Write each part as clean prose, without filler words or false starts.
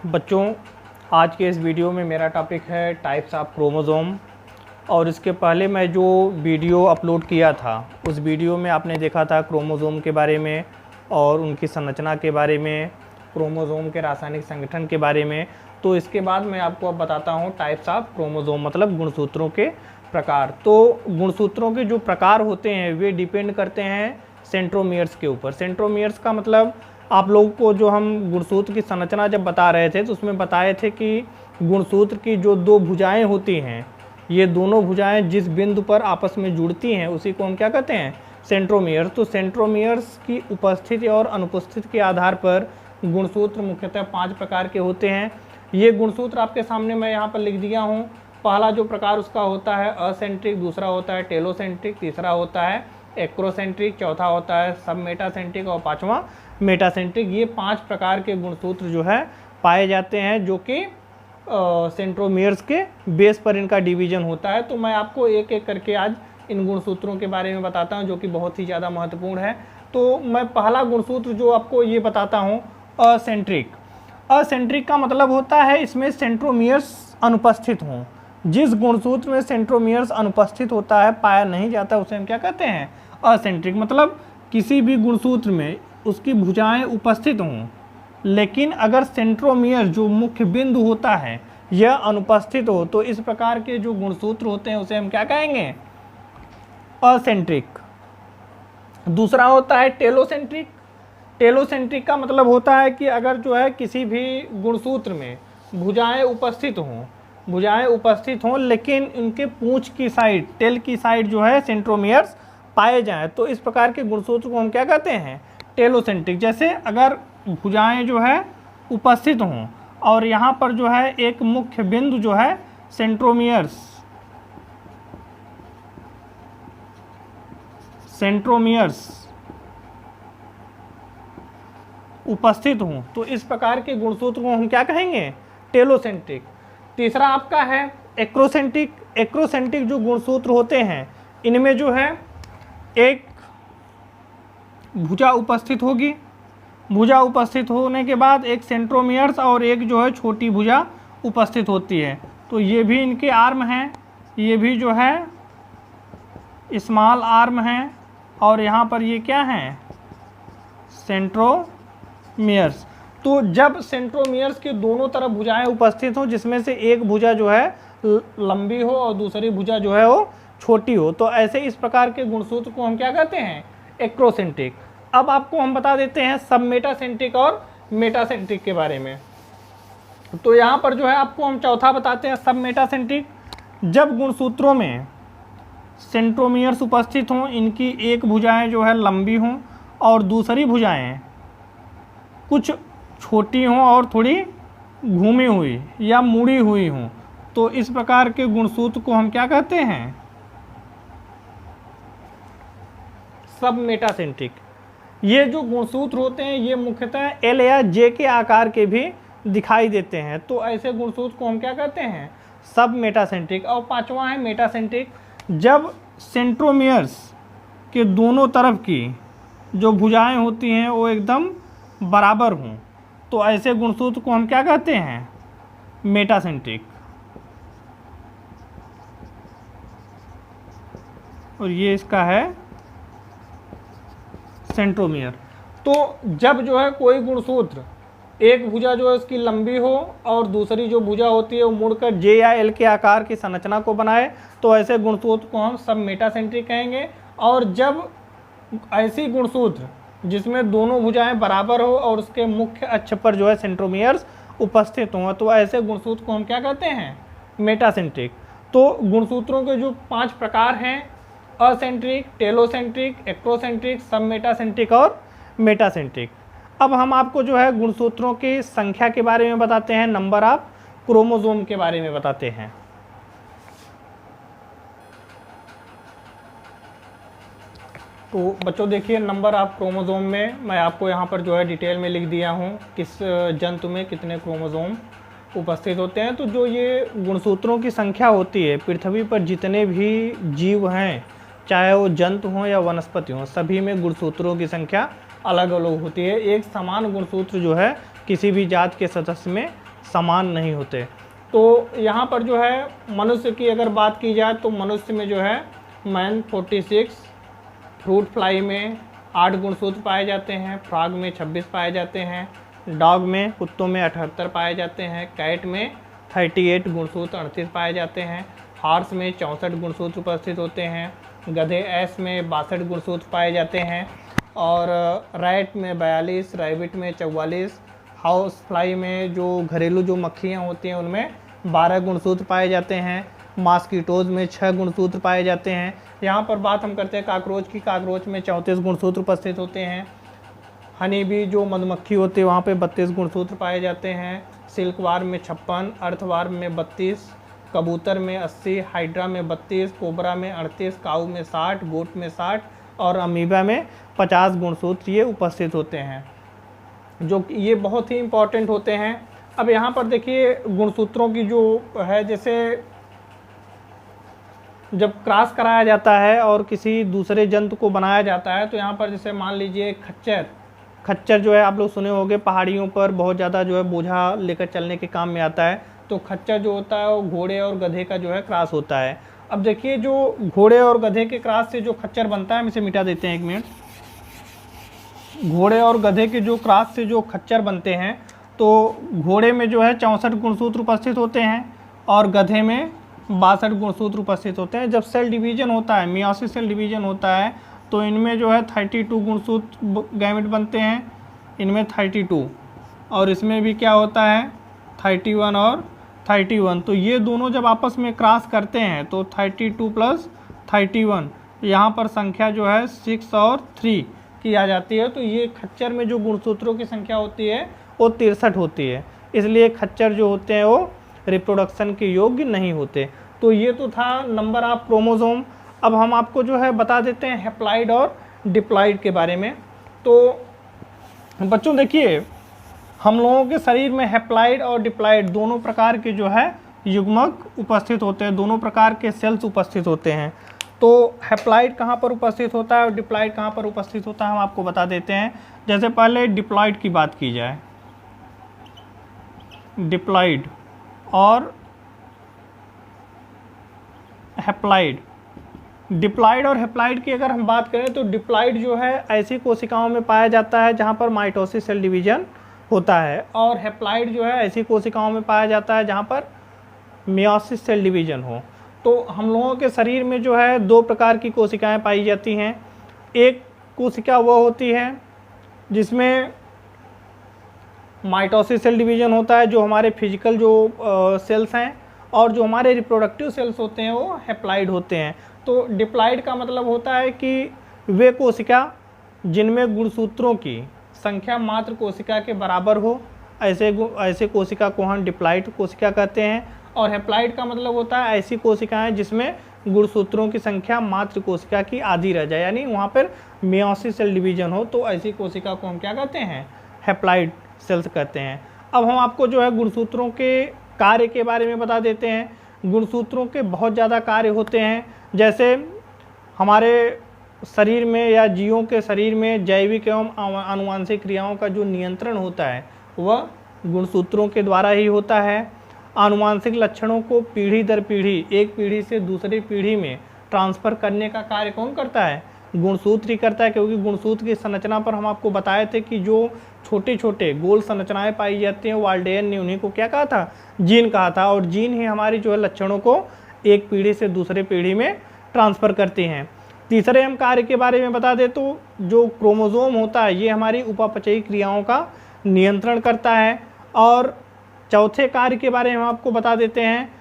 बच्चों, आज के इस वीडियो में मेरा टॉपिक है टाइप्स ऑफ क्रोमोसोम। और इसके पहले मैं जो वीडियो अपलोड किया था उस वीडियो में आपने देखा था क्रोमोसोम के बारे में और उनकी संरचना के बारे में, क्रोमोसोम के रासायनिक संगठन के बारे में। तो इसके बाद मैं आपको अब बताता हूँ टाइप्स ऑफ क्रोमोसोम, मतलब गुणसूत्रों के प्रकार। तो गुणसूत्रों के जो प्रकार होते हैं वे डिपेंड करते हैं सेंट्रोमियर्स के ऊपर। सेंट्रोमियर्स का मतलब आप लोगों को जो हम गुणसूत्र की संरचना जब बता रहे थे तो उसमें बताए थे कि गुणसूत्र की जो दो भुजाएं होती हैं, ये दोनों भुजाएं जिस बिंदु पर आपस में जुड़ती हैं उसी को हम क्या कहते हैं, सेंट्रोमियर्स। तो सेंट्रोमियर्स की उपस्थिति और अनुपस्थिति के आधार पर गुणसूत्र मुख्यतः 5 प्रकार के होते हैं। ये गुणसूत्र आपके सामने मैं यहाँ पर लिख दिया हूँ। पहला जो प्रकार उसका होता है असेंट्रिक, दूसरा होता है टेलोसेंट्रिक, तीसरा होता है एक्रोसेंट्रिक, चौथा होता है सब मेटासेंट्रिक और पांचवा मेटासेंट्रिक। ये 5 प्रकार के गुणसूत्र जो है पाए जाते हैं, जो कि सेंट्रोमियर्स के बेस पर इनका डिवीजन होता है। तो मैं आपको एक एक करके आज इन गुणसूत्रों के बारे में बताता हूं, जो कि बहुत ही ज़्यादा महत्वपूर्ण है। तो मैं पहला गुणसूत्र जो आपको ये बताता हूं, असेंट्रिक। असेंट्रिक का मतलब होता है इसमें सेंट्रोमियर्स अनुपस्थित हों। जिस गुणसूत्र में सेंट्रोमियर्स अनुपस्थित होता है, पाया नहीं जाता, उसे हम क्या कहते हैं, असेंट्रिक। मतलब किसी भी गुणसूत्र में उसकी भुजाएं उपस्थित हों, लेकिन अगर सेंट्रोमियर जो मुख्य बिंदु होता है यह अनुपस्थित हो, तो इस प्रकार के जो गुणसूत्र होते हैं उसे हम क्या कहेंगे, असेंट्रिक। दूसरा होता है टेलोसेंट्रिक। टेलोसेंट्रिक का मतलब होता है कि अगर जो है किसी भी गुणसूत्र में भुजाएं उपस्थित हों लेकिन उनके पूंछ की साइड, टेल की साइड जो है सेंट्रोमियर्स पाए जाएं, तो इस प्रकार के गुणसूत्र को हम क्या कहते हैं, टेलोसेंट्रिक। जैसे अगर भुजाएं जो है उपस्थित हों और यहाँ पर जो है एक मुख्य बिंदु जो है सेंट्रोमियर्स उपस्थित हों, तो इस प्रकार के गुणसूत्र को हम क्या कहेंगे, टेलोसेंट्रिक। तीसरा आपका है एक्रोसेंट्रिक। एक्रोसेंट्रिक जो गुणसूत्र होते हैं इनमें जो है एक भुजा उपस्थित होगी, भुजा उपस्थित होने के बाद एक सेंट्रोमियर्स और एक जो है छोटी भुजा उपस्थित होती है। तो ये भी इनके आर्म हैं, ये भी जो है स्मॉल आर्म हैं, और यहाँ पर ये क्या हैं, सेंट्रोमियर्स। तो जब सेंट्रोमियर्स के दोनों तरफ भुजाएं उपस्थित हों, जिसमें से एक भुजा जो है लंबी हो और दूसरी भुजा जो है वो छोटी हो, तो ऐसे इस प्रकार के गुणसूत्र को हम क्या कहते हैं, एक्रोसेंट्रिक। अब आपको हम बता देते हैं सब मेटासेंट्रिक और मेटासेंट्रिक के बारे में। तो यहाँ पर जो है आपको हम चौथा बताते हैं, सब मेटासेंट्रिक। जब गुणसूत्रों में सेंट्रोमियर्स उपस्थित हों, इनकी एक भुजाएं जो है लंबी हों और दूसरी भुजाएं कुछ छोटी हों और थोड़ी घूमी हुई या मुड़ी हुई हों, तो इस प्रकार के गुणसूत्र को हम क्या कहते हैं, सब मेटासेंट्रिक। ये जो गुणसूत्र होते हैं ये मुख्यतः एल या जे के आकार के भी दिखाई देते हैं, तो ऐसे गुणसूत्र को हम क्या कहते हैं, सब मेटासेंट्रिक। और पांचवा है मेटासेंट्रिक। जब सेंट्रोमियर्स के दोनों तरफ की जो भुजाएं होती हैं वो एकदम बराबर हों, तो ऐसे गुणसूत्र को हम क्या कहते हैं, मेटासेंट्रिक। और ये इसका है सेंट्रोमियर। तो जब जो है कोई गुणसूत्र, एक भुजा जो है उसकी लंबी हो और दूसरी जो भुजा होती है वो मुड़कर जे या एल के आकार की संरचना को बनाए, तो ऐसे गुणसूत्र को हम सब मेटासेंट्रिक कहेंगे। और जब ऐसी गुणसूत्र जिसमें दोनों भुजाएं बराबर हो और उसके मुख्य अक्ष पर जो है सेंट्रोमियर्स उपस्थित हों, तो ऐसे गुणसूत्र को हम क्या कहते हैं, मेटासेंट्रिक। तो गुणसूत्रों के जो 5 प्रकार हैं, असेंट्रिक, टेलोसेंट्रिक, एक्रोसेंट्रिक, सब मेटासेंट्रिक और मेटासेंट्रिक। अब हम आपको जो है गुणसूत्रों की संख्या के बारे में बताते हैं, नंबर ऑफ क्रोमोसोम के बारे में बताते हैं। तो बच्चों देखिए, नंबर ऑफ क्रोमोसोम में मैं आपको यहाँ पर जो है डिटेल में लिख दिया हूँ किस जंतु में कितने क्रोमोसोम उपस्थित होते हैं। तो जो ये गुणसूत्रों की संख्या होती है, पृथ्वी पर जितने भी जीव हैं, चाहे वो जंतु हों या वनस्पति हों, सभी में गुणसूत्रों की संख्या अलग अलग होती है। एक समान गुणसूत्र जो है किसी भी जात के सदस्य में समान नहीं होते। तो यहाँ पर जो है मनुष्य की अगर बात की जाए तो मनुष्य में जो है मैन 46, फ्रूट फ्लाई में 8 गुणसूत्र पाए जाते हैं, फ्रॉग में 26 पाए जाते हैं, डॉग में कुत्तों में 78 पाए जाते हैं, कैट में 38 गुणसूत्र 38 पाए जाते हैं, हॉर्स में 64 गुणसूत्र उपस्थित होते हैं, गधे ऐस में 62 गुणसूत्र पाए जाते हैं, और रैट में 42, रैबिट में 44, हाउस फ्लाई में जो घरेलू जो मक्खियाँ होती हैं उनमें 12 गुणसूत्र पाए जाते हैं, मॉस्किटोज में 6 गुणसूत्र पाए जाते हैं। यहाँ पर बात हम करते हैं काकरोच की, काकरोच में 34 गुणसूत्र उपस्थित होते हैं, हनी बी जो मधुमक्खी होती है वहाँ पे 32 गुणसूत्र पाए जाते हैं, सिल्कवार्म में 56, अर्थवार्म में 32, कबूतर में 80, हाइड्रा में 32, कोबरा में 38, काऊ में 60, गोट में 60 और अमीबा में 50 गुणसूत्र ये उपस्थित होते हैं, जो ये बहुत ही इम्पॉर्टेंट होते हैं। अब यहाँ पर देखिए गुणसूत्रों की जो है, जैसे जब क्रॉस कराया जाता है और किसी दूसरे जंतु को बनाया जाता है तो यहाँ पर जैसे मान लीजिए खच्चर जो है आप लोग सुने होंगे पहाड़ियों पर बहुत ज़्यादा जो है बोझा लेकर चलने के काम में आता है। तो खच्चर जो होता है वो घोड़े और गधे का जो है क्रॉस होता है। अब देखिए जो घोड़े और गधे के क्रॉस से जो खच्चर बनता है, हम इसे मिटा देते हैं 1 मिनट। घोड़े और गधे के जो क्रॉस से जो खच्चर बनते हैं तो घोड़े में जो है 64 गुणसूत्र उपस्थित होते हैं और गधे में 62 गुणसूत्र उपस्थित होते हैं। जब सेल डिवीजन होता है, मियोसिस सेल डिवीजन होता है, तो इनमें जो है 32 गुणसूत्र गैमेट बनते हैं, इनमें 32, और इसमें भी क्या होता है 31 और 31। तो ये दोनों जब आपस में क्रॉस करते हैं तो 32 + 31 यहाँ पर संख्या जो है 6 और 3 की आ जाती है। तो ये खच्चर में जो गुणसूत्रों की संख्या होती है वो 63 होती है, इसलिए खच्चर जो होते हैं वो रिप्रोडक्शन के योग्य नहीं होते। तो ये तो था नंबर ऑफ क्रोमोसोम। अब हम आपको जो है बता देते हैं हैप्लॉइड और डिप्लॉइड के बारे में। तो बच्चों देखिए हम लोगों के शरीर में हैप्लॉइड और डिप्लॉइड दोनों प्रकार के जो है युग्मक उपस्थित होते हैं, दोनों प्रकार के सेल्स उपस्थित होते हैं। तो हैप्लॉइड कहाँ पर उपस्थित होता है और डिप्लॉइड कहाँ पर उपस्थित होता है हम आपको बता देते हैं। जैसे पहले डिप्लॉइड की बात की जाए, डिप्लॉइड और हैप्लॉइड। डिप्लॉइड और हैप्लॉइड की अगर हम बात करें तो डिप्लॉइड जो है ऐसी कोशिकाओं में पाया जाता है जहाँ पर माइटोसिस सेल डिवीजन होता है, और हैप्लॉइड जो है ऐसी कोशिकाओं में पाया जाता है जहाँ पर मियोसिस सेल डिवीजन हो। तो हम लोगों के शरीर में जो है 2 प्रकार की कोशिकाएं पाई जाती हैं। एक कोशिका वो होती है जिसमें माइटोसिस सेल डिवीजन होता है, जो हमारे फिजिकल जो सेल्स हैं, और जो हमारे रिप्रोडक्टिव सेल्स होते हैं वो हैप्लॉइड होते हैं। तो डिप्लॉइड का मतलब होता है कि वे कोशिका जिनमें गुणसूत्रों की संख्या मात्र कोशिका के बराबर हो, ऐसे कोशिका को हम डिप्लॉइड कोशिका कहते हैं। और हैप्लॉइड का मतलब होता है ऐसी कोशिकाएं जिसमें गुणसूत्रों की संख्या मात्र कोशिका की आधी रह जाए, यानी वहाँ पर मियोसिस सेल डिवीजन हो, तो ऐसी कोशिका को हम क्या कहते हैं, हैप्लॉइड सेल्स कहते हैं। अब हम आपको जो है गुणसूत्रों के कार्य के बारे में बता देते हैं। गुणसूत्रों के बहुत ज़्यादा कार्य होते हैं। जैसे हमारे शरीर में या जीवों के शरीर में जैविक एवं आनुवांशिक क्रियाओं का जो नियंत्रण होता है वह गुणसूत्रों के द्वारा ही होता है। आनुवांशिक लक्षणों को पीढ़ी दर पीढ़ी, एक पीढ़ी से दूसरी पीढ़ी में ट्रांसफ़र करने का कार्य कौन करता है, गुणसूत्र ही करता है। क्योंकि गुणसूत्र की संरचना पर हम आपको बताए थे कि जो छोटे छोटे गोल संरचनाएं पाई जाती हैं वाल्डेन ने उन्हीं को क्या कहा था, जीन कहा था, और जीन ही हमारी जो है लक्षणों को एक पीढ़ी से दूसरे पीढ़ी में ट्रांसफ़र करती हैं। तीसरे हम कार्य के बारे में बता दें तो जो क्रोमोसोम होता है ये हमारी उपापचयी क्रियाओं का नियंत्रण करता है। और चौथे कार्य के बारे में हम आपको बता देते हैं,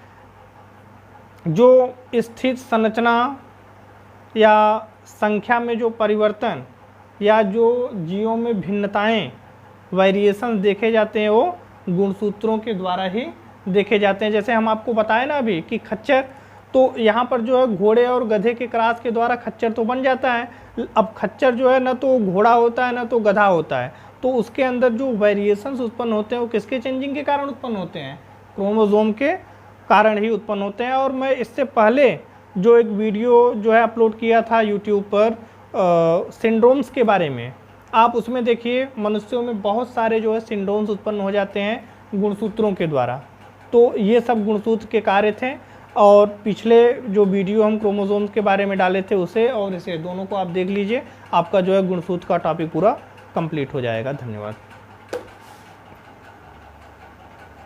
जो स्थित संरचना या संख्या में जो परिवर्तन या जो जीवों में भिन्नताएं वेरिएशन देखे जाते हैं वो गुणसूत्रों के द्वारा ही देखे जाते हैं। जैसे हम आपको बताए ना अभी कि खच्चर, तो यहाँ पर जो है घोड़े और गधे के क्रॉस के द्वारा खच्चर तो बन जाता है। अब खच्चर जो है ना तो घोड़ा होता है ना तो गधा होता है, तो उसके अंदर जो वेरिएशंस उत्पन्न होते हैं वो किसके चेंजिंग के कारण उत्पन्न होते हैं, क्रोमोसोम के कारण ही उत्पन्न होते हैं। और मैं इससे पहले जो एक वीडियो जो है अपलोड किया था यूट्यूब पर सिंड्रोम्स के बारे में, आप उसमें देखिए मनुष्यों में बहुत सारे जो है सिंड्रोम्स उत्पन्न हो जाते हैं गुणसूत्रों के द्वारा। तो ये सब गुणसूत्र के कार्य थे, और पिछले जो वीडियो हम क्रोमोसोम्स के बारे में डाले थे उसे और इसे दोनों को आप देख लीजिए, आपका जो है गुणसूत्र का टॉपिक पूरा कंप्लीट हो जाएगा। धन्यवाद।